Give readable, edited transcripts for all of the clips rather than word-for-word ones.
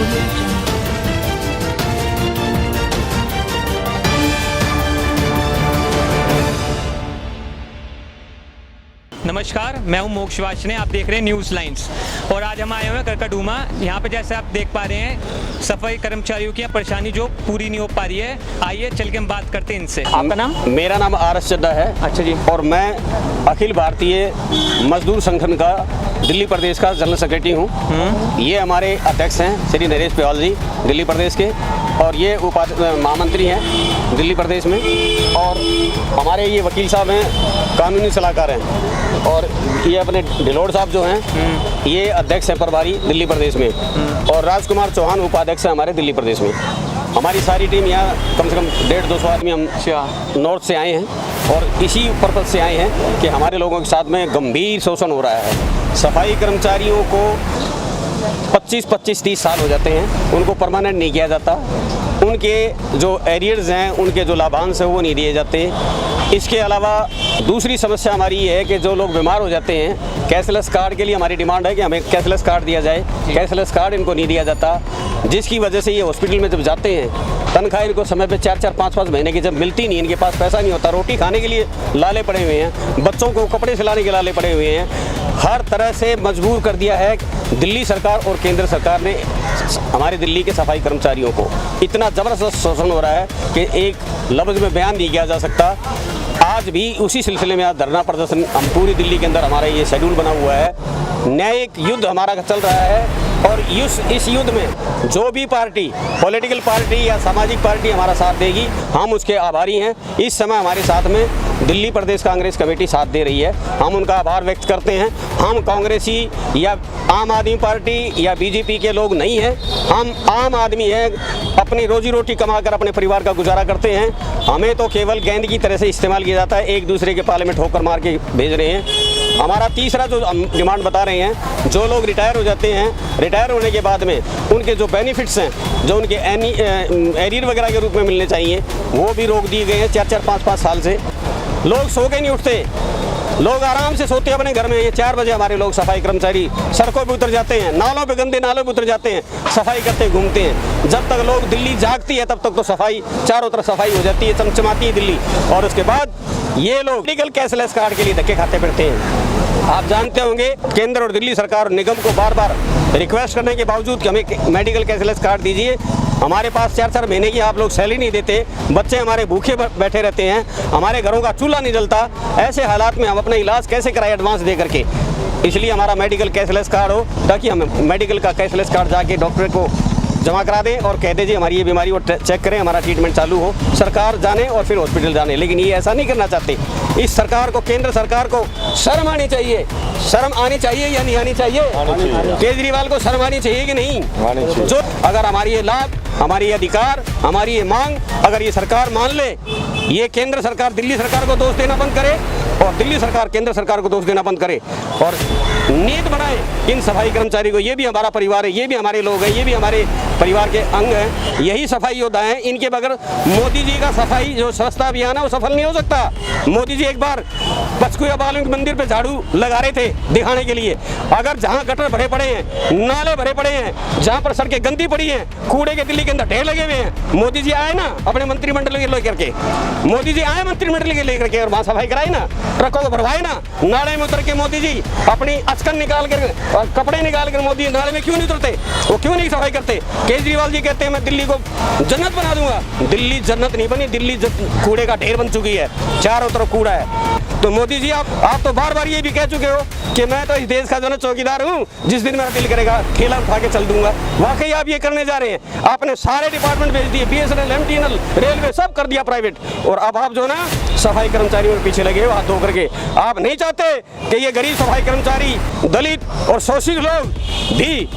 Audio Jungle. नमस्कार, मैं हूं मोक्ष वाशने। आप देख रहे हैं न्यूज़ लाइन्स और आज हम आए हुए हैं करकटूमा। यहाँ पे जैसे आप देख पा रहे हैं सफाई कर्मचारियों की परेशानी जो पूरी नहीं हो पा रही है। आइए चल के हम बात करते हैं इनसे। आपका नाम? मेरा नाम RS चड्डा है। अच्छा जी। और मैं अखिल भारतीय मजदूर संगठन का दिल्ली प्रदेश का जनरल सेक्रेटरी हूँ। ये हमारे अध्यक्ष हैं श्री नरेश प्याल जी, दिल्ली प्रदेश के, और ये महामंत्री हैं दिल्ली प्रदेश में, और हमारे ये वकील साहब हैं, कानूनी सलाहकार हैं, और ये अपने ढिलोड़ साहब जो हैं ये अध्यक्ष हैं प्रभारी दिल्ली प्रदेश में, और राजकुमार चौहान उपाध्यक्ष हैं हमारे दिल्ली प्रदेश में। हमारी सारी टीम यहाँ कम से कम 150-200 आदमी हम नॉर्थ से आए हैं और इसी पर्पज़ से आए हैं कि हमारे लोगों के साथ में गंभीर शोषण हो रहा है। सफाई कर्मचारियों को 25-30 साल हो जाते हैं, उनको परमानेंट नहीं किया जाता, उनके जो एरियर्स हैं, उनके जो लाभांश हैं वो नहीं दिए जाते। इसके अलावा दूसरी समस्या हमारी ये है कि जो लोग बीमार हो जाते हैं, कैशलेस कार्ड के लिए हमारी डिमांड है कि हमें कैशलेस कार्ड दिया जाए। कैशलेस कार्ड इनको नहीं दिया जाता, जिसकी वजह से ये हॉस्पिटल में जब जाते हैं तनख्वाह इनको समय पे 4-4, 5-5 महीने की जब मिलती नहीं, इनके पास पैसा नहीं होता, रोटी खाने के लिए लाले पड़े हुए हैं, बच्चों को कपड़े सिलाने के लाले पड़े हुए हैं। हर तरह से मजबूर कर दिया है दिल्ली सरकार और केंद्र सरकार ने हमारे दिल्ली के सफाई कर्मचारियों को। इतना ज़बरदस्त शोषण हो रहा है कि एक लफ्ज़ में बयान नहीं किया जा सकता। आज भी उसी सिलसिले में आज धरना प्रदर्शन हम पूरी दिल्ली के अंदर हमारा ये शेड्यूल बना हुआ है। न्यायिक युद्ध हमारा चल रहा है और इस युद्ध में जो भी पार्टी, पॉलिटिकल पार्टी या सामाजिक पार्टी हमारा साथ देगी, हम उसके आभारी हैं। इस समय हमारे साथ में दिल्ली प्रदेश कांग्रेस कमेटी साथ दे रही है, हम उनका आभार व्यक्त करते हैं। हम कांग्रेसी या आम आदमी पार्टी या बीजेपी के लोग नहीं हैं, हम आम आदमी हैं, अपनी रोजी रोटी कमाकर अपने परिवार का गुजारा करते हैं। हमें तो केवल गेंद की तरह से इस्तेमाल किया जाता है, एक दूसरे के पाले में ठोकर मार के भेज रहे हैं। हमारा तीसरा जो डिमांड बता रहे हैं, जो लोग रिटायर हो जाते हैं, रिटायर होने के बाद में उनके जो बेनिफिट्स हैं, जो उनके एरियर वगैरह के रूप में मिलने चाहिए, वो भी रोक दिए गए हैं 4-4, 5-5 साल से। लोग सो के नहीं उठते, लोग आराम से सोते अपने घर में। ये 4 बजे हमारे लोग सफाई कर्मचारी सड़कों पे उतर जाते हैं, नालों पे, गंदे नालों पे उतर जाते हैं, सफाई करते घूमते हैं। जब तक लोग दिल्ली जागती है तब तक तो सफाई, चारों तरफ सफाई हो जाती है, चमचमाती है दिल्ली। और उसके बाद ये लोग लीगल कैशलेस कार्ड के लिए धक्के खाते फिरते हैं। आप जानते होंगे केंद्र और दिल्ली सरकार और निगम को बार बार रिक्वेस्ट करने के बावजूद कि हमें मेडिकल कैशलेस कार्ड दीजिए, हमारे पास 4-4 महीने की आप लोग सैलरी नहीं देते, बच्चे हमारे भूखे बैठे रहते हैं, हमारे घरों का चूल्हा नहीं जलता। ऐसे हालात में हम अपना इलाज कैसे कराएं एडवांस दे करके? इसलिए हमारा मेडिकल कैशलेस कार्ड हो, ताकि हम मेडिकल का कैशलेस कार्ड जाके डॉक्टर को जमा करा दें और कह दीजिए हमारी ये बीमारी वो चेक करें, हमारा ट्रीटमेंट चालू हो, सरकार जाने और फिर हॉस्पिटल जाने। लेकिन ये ऐसा नहीं करना चाहते। इस सरकार को, केंद्र सरकार को शर्म आनी चाहिए। शर्म आनी चाहिए या नहीं आनी चाहिए? केजरीवाल को शर्म आनी चाहिए कि नहीं? जो अगर हमारी ये लाभ, हमारी ये अधिकार, हमारी ये मांग अगर ये सरकार मान ले, ये केंद्र सरकार दिल्ली सरकार को दोष देना बंद करे और दिल्ली सरकार केंद्र सरकार को दोष देना बंद करे और नीति बनाए इन सफाई कर्मचारी को। ये भी हमारा परिवार है, ये भी हमारे लोग हैं, ये भी हमारे परिवार के अंग हैं, यही सफाई योद्धा हैं। इनके बगैर मोदी जी का सफाई जो स्वच्छता अभियान है वो सफल नहीं हो सकता। मोदी जी एक बार पचकुया बालू मंदिर पे झाड़ू लगा रहे थे दिखाने के लिए। अगर जहाँ गटर भरे पड़े हैं, नाले भरे पड़े हैं, जहाँ पर सड़कें गंदी पड़ी हैं, कूड़े के दिल्ली के अंदर ढेर लगे हुए हैं, मोदी जी आए ना अपने मंत्रिमंडल के लेकर के, मोदी जी आए मंत्रिमंडल के लेकर के और वहाँ सफाई कराई ना, ट्रकों को भरवाए ना, नाले में उतर के मोदी जी अपनी अचकन निकाल कर और कपड़े निकाल कर मोदी नाले में क्यों नहीं उतरते? वो क्यों नहीं सफाई करते? केजरीवाल जी कहते हैं मैं दिल्ली को जन्नत बना दूंगा। दिल्ली जन्नत नहीं बनी, दिल्ली कूड़े का ढेर बन चुकी है, चारों तरफ कूड़ा है। तो मोदी जी आप तो बार बार ये भी कह चुके हो कि मैं तो इस देश का जो है चौकीदार हूँ, जिस दिन मेरा दिल करेगा ठेला उठा के चल दूंगा। वाकई आप ये करने जा रहे हैं। आपने सारे डिपार्टमेंट भेज दिए, BSNL, MTNL, रेलवे सब कर दिया प्राइवेट, और अब आप जो ना सफाई कर्मचारियों के पीछे लगे हो हाथ धो करके। आप नहीं चाहते कि ये गरीब सफाई कर्मचारी, दलित और शोषित लोग भी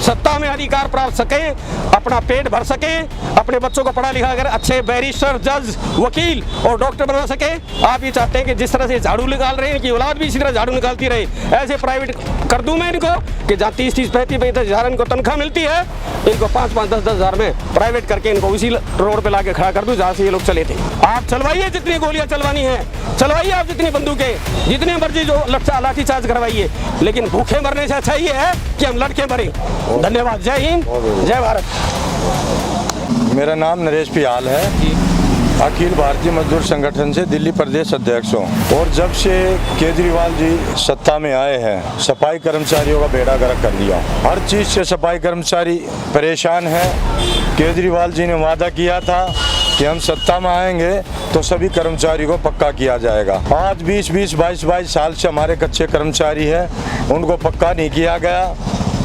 सत्ता में अधिकार प्राप्त सकें, अपना पेट भर सकें, अपने बच्चों को पढ़ा लिखा कर अच्छे बैरिस्टर, जज, वकील और डॉक्टर बना सकें। आप ये चाहते हैं कि जिस तरह से झाड़ू निकाल रहे हैं, इनकी औलाद भी इसी तरह झाड़ू निकालती रहे। ऐसे प्राइवेट कर दूं मैं इनको कि जहाँ 30-30, 35-35 हज़ार इनको तनख्वाह मिलती है, इनको 5-5, 10-10 हज़ार में प्राइवेट करके इनको उसी रोड पे ला के खड़ा कर दूं जहाँ से ये लोग चले थे। आप चलवाइए जितनी गोलियां चलवानी है, चलवाइए आप जितनी बंदूकें, जितनी मर्जी जो लाठीचार्ज करवाइए, लेकिन भूखे मरने से अच्छा ये है कि हम लड़के मरें। धन्यवाद। जय हिंद, जय भारत। मेरा नाम नरेश पियाल है, अखिल भारतीय मजदूर संगठन से दिल्ली प्रदेश अध्यक्ष हूँ। और जब से केजरीवाल जी सत्ता में आए हैं, सफाई कर्मचारियों का बेड़ा गर्क कर दिया। हर चीज़ से सफाई कर्मचारी परेशान हैं। केजरीवाल जी ने वादा किया था कि हम सत्ता में आएंगे तो सभी कर्मचारियों को पक्का किया जाएगा। आज 22 साल से हमारे कच्चे कर्मचारी हैं, उनको पक्का नहीं किया गया।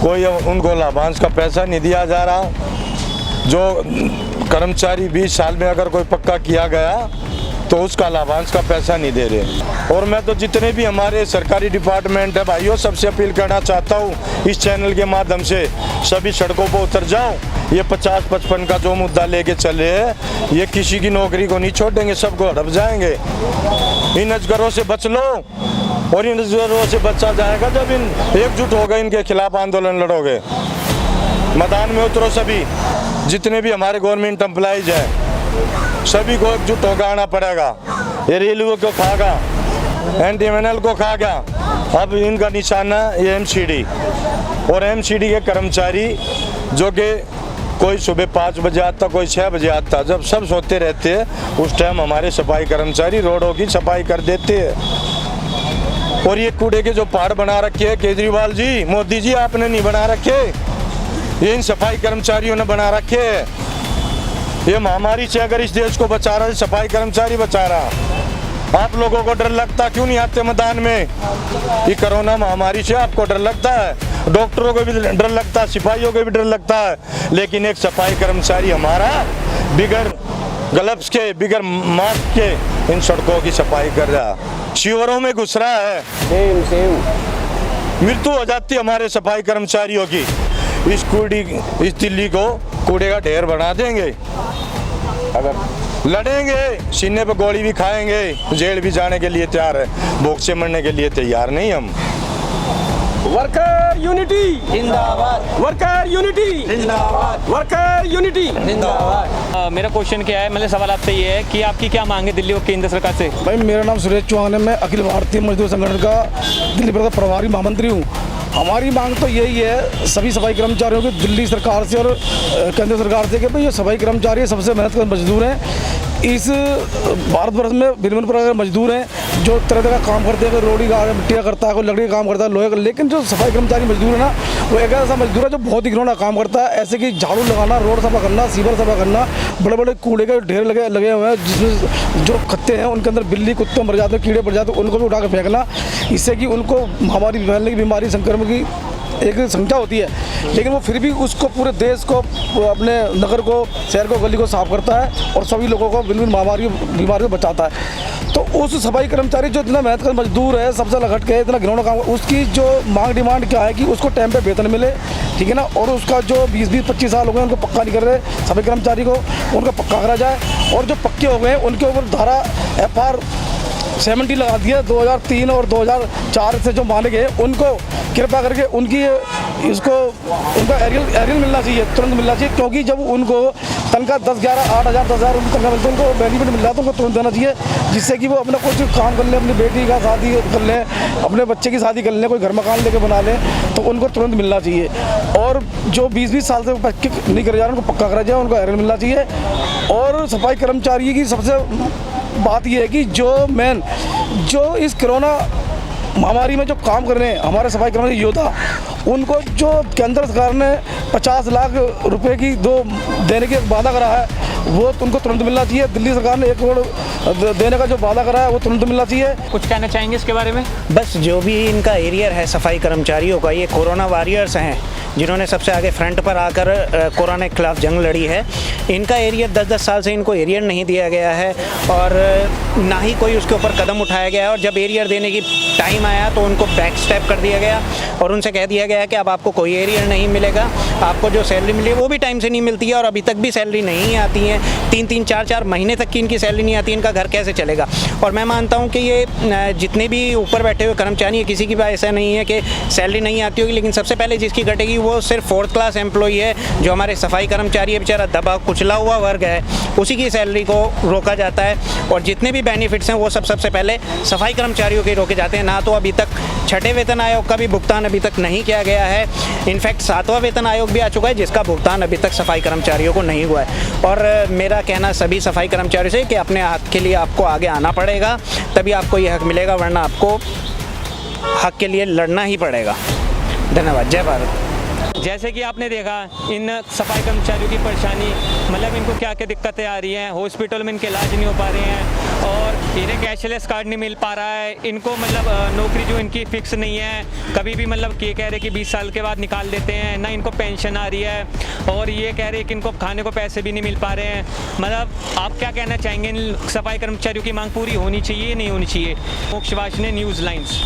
कोई उनको लाभांश का पैसा नहीं दिया जा रहा। जो कर्मचारी 20 साल में अगर कोई पक्का किया गया तो उसका लाभांश का पैसा नहीं दे रहे। और मैं तो जितने भी हमारे सरकारी डिपार्टमेंट है भाइयों, सबसे अपील करना चाहता हूँ इस चैनल के माध्यम से, सभी सड़कों पर उतर जाओ। ये 50-55 का जो मुद्दा लेके चले हैं, ये किसी की नौकरी को नहीं छोड़ेंगे, सबको हड़प जाएंगे। इन अजगरों से बच लो, और इन अजगरों से बचा जाएगा जब इन एकजुट हो गए, इनके खिलाफ आंदोलन लड़ोगे। मैदान में उतरो सभी, जितने भी हमारे गवर्नमेंट एम्प्लॉइज हैं, सभी को एकजुट होकर आना पड़ेगा। ये रेलवे को खागा, NTMNL को खागा, अब इनका निशाना ये MCD और MCD के कर्मचारी जो कि कोई सुबह 5 बजे आता, कोई 6 बजे आता, जब सब सोते रहते हैं उस टाइम हमारे सफाई कर्मचारी रोडों की सफाई कर देते हैं। और ये कूड़े के जो पहाड़ बना रखे हैं केजरीवाल जी, मोदी जी आपने नहीं बना रखे, ये इन सफाई कर्मचारियों ने बना रखे हैं। ये महामारी से अगर इस देश को बचा रहा है, सफाई कर्मचारी बचा रहा। आप लोगों को डर लगता क्यों नहीं आते मैदान में? ये कोरोना महामारी से आपको डर लगता है, डॉक्टरों को भी डर लगता है, सिपाहियों को भी डर लगता है, लेकिन एक सफाई कर्मचारी हमारा बिगर ग्लव्स के, बिगर मास्क के इन सड़कों की सफाई कर रहा, शिविरों में घुस रहा है। मृत्यु हो जाती है हमारे सफाई कर्मचारियों की। इस दिल्ली को कूड़े का ढेर बना देंगे, अगर लड़ेंगे, सीने पे गोली भी खाएंगे, जेल भी जाने के लिए तैयार है, भूख से मरने के लिए तैयार नहीं हम। वर्कर यूनिटी जिंदाबाद, वर्कर यूनिटी जिंदाबाद, वर्कर यूनिटी जिंदाबाद। मेरा क्वेश्चन क्या है, मतलब सवाल आपसे ये है कि आपकी क्या मांग है दिल्ली और केंद्र सरकार से? भाई मेरा नाम सुरेश चौहान है, मैं अखिल भारतीय मजदूर संगठन का दिल्ली प्रदेश प्रभारी महामंत्री हूँ। हमारी मांग तो यही है सभी सफाई कर्मचारियों की, दिल्ली सरकार से और केंद्र सरकार से, कि भाई ये सफाई कर्मचारी सबसे मेहनत कर मजदूर हैं। इस भारतवर्ष में भिन्न प्रकार के मजदूर हैं जो तरह तरह का काम करते हैं, कोई रोडी का मिट्टी का करता है, कोई लकड़ी का काम करता है, लोहे का। लेकिन जो सफाई कर्मचारी मजदूर है ना, वो एक ऐसा मजदूर है जो बहुत ही घिनौना काम करता है, ऐसे कि झाड़ू लगाना, रोड सफा करना, सीवर सफा करना, बड़े बड़े कूड़े के ढेर लगे हुए हैं जिसमें जो खत्ते हैं उनके अंदर बिल्ली कुत्ते मर जाते हैं, कीड़े पड़ जाते हैं, उनको भी उठा के फेंकना, इससे कि उनको महामारी फैलने की, बीमारी संक्रमण की एक संख्या होती है। लेकिन वो फिर भी उसको पूरे देश को, अपने नगर को, शहर को, गली को साफ करता है और सभी लोगों को बिल्कुल महामारी बीमारी से बचाता है। तो उस सफाई कर्मचारी जो इतना मेहनत कर मजदूर है, सबसे लगट के इतना घिनौना काम, उसकी जो मांग डिमांड क्या है कि उसको टाइम पे वेतन मिले, ठीक है ना, और उसका जो 20-25 साल हो गए उनको पक्का नहीं कर रहे सफाई कर्मचारी को, उनको पक्का करा जाए। और जो पक्के हो गए उनके ऊपर धारा FR 70 लगा दिया, 2003 और 2004 से जो माने गए उनको कृपा करके उनकी इसको उनका एरियल मिलना चाहिए, तुरंत मिलना चाहिए। क्योंकि जब उनको तनख्वाह 10-11, 8,000, 10,000 उनको तनख्वाह मिलती है, उनको बेनिफिट मिल रहा है तो उनको तुरंत देना चाहिए, जिससे कि वो अपना कुछ काम कर लें, अपनी बेटी का शादी कर लें, अपने बच्चे की शादी कर लें, कोई घर मकान लेके बना लें, तो उनको तुरंत मिलना चाहिए। और जो 20-20 साल से पक्के नहीं करे जा रहे उनको पक्का करा जाए, उनको एरियल मिलना चाहिए। और सफाई कर्मचारी की सबसे बात यह है कि जो इस कोरोना महामारी में जो काम कर रहे हैं हमारे सफाई कर्मचारी योद्धा, उनको जो केंद्र सरकार ने 50 लाख रुपए की देने की वादा करा है, वो उनको तुरंत मिलना चाहिए। दिल्ली सरकार ने 1 करोड़ देने का जो वादा करा है वो तुरंत मिलना चाहिए। कुछ कहना चाहेंगे इसके बारे में? बस जो भी इनका एरियर है सफाई कर्मचारियों का, ये कोरोना वॉरियर्स हैं जिन्होंने सबसे आगे फ्रंट पर आकर कोरोना के खिलाफ जंग लड़ी है। इनका एरियर 10-10 साल से इनको एरियर नहीं दिया गया है और ना ही कोई उसके ऊपर कदम उठाया गया है। और जब एरियर देने की टाइम आया तो उनको बैक स्टेप कर दिया गया और उनसे कह दिया गया कि अब आपको कोई एरियर नहीं मिलेगा, आपको जो सैलरी मिली है वो भी टाइम से नहीं मिलती है और अभी तक भी सैलरी नहीं आती है। 3-3, 4-4 महीने तक की इनकी सैलरी नहीं आती है, इनका घर कैसे चलेगा? और मैं मानता हूँ कि ये जितने भी ऊपर बैठे हुए कर्मचारी हैं, किसी की बात ऐसा नहीं है कि सैलरी नहीं आती होगी, लेकिन सबसे पहले जिसकी घटेगी वो सिर्फ 4th क्लास एम्प्लॉई है, जो हमारे सफाई कर्मचारी है, बेचारा दबा कुचला हुआ वर्ग है, उसी की सैलरी को रोका जाता है। और जितने भी बेनिफिट्स हैं वो सबसे पहले सफाई कर्मचारियों के रोके जाते हैं। ना तो अभी तक 6ठे वेतन आयोग का भी भुगतान अभी तक नहीं किया गया है। इनफैक्ट 7वां वेतन आयोग भी आ चुका है, जिसका भुगतान अभी तक सफाई कर्मचारियों को नहीं हुआ है। और मेरा कहना सभी सफाई कर्मचारियों से कि अपने हक के लिए आपको आगे आना पड़ेगा, तभी आपको ये हक मिलेगा, वरना आपको हक के लिए लड़ना ही पड़ेगा। धन्यवाद। जय भारत। जैसे कि आपने देखा इन सफाई कर्मचारियों की परेशानी, मतलब इनको क्या क्या दिक्कतें आ रही हैं, हॉस्पिटल में इनके इलाज नहीं हो पा रहे हैं और इन्हें कैशलेस कार्ड नहीं मिल पा रहा है। इनको मतलब नौकरी जो इनकी फिक्स नहीं है, कभी भी मतलब ये कह रहे कि 20 साल के बाद निकाल देते हैं, ना इनको पेंशन आ रही है, और ये कह रहे कि इनको खाने को पैसे भी नहीं मिल पा रहे हैं। मतलब आप क्या कहना चाहेंगे, इन सफाई कर्मचारियों की मांग पूरी होनी चाहिए नहीं होनी चाहिए? मोक्ष वासने, न्यूज़ लाइन्स।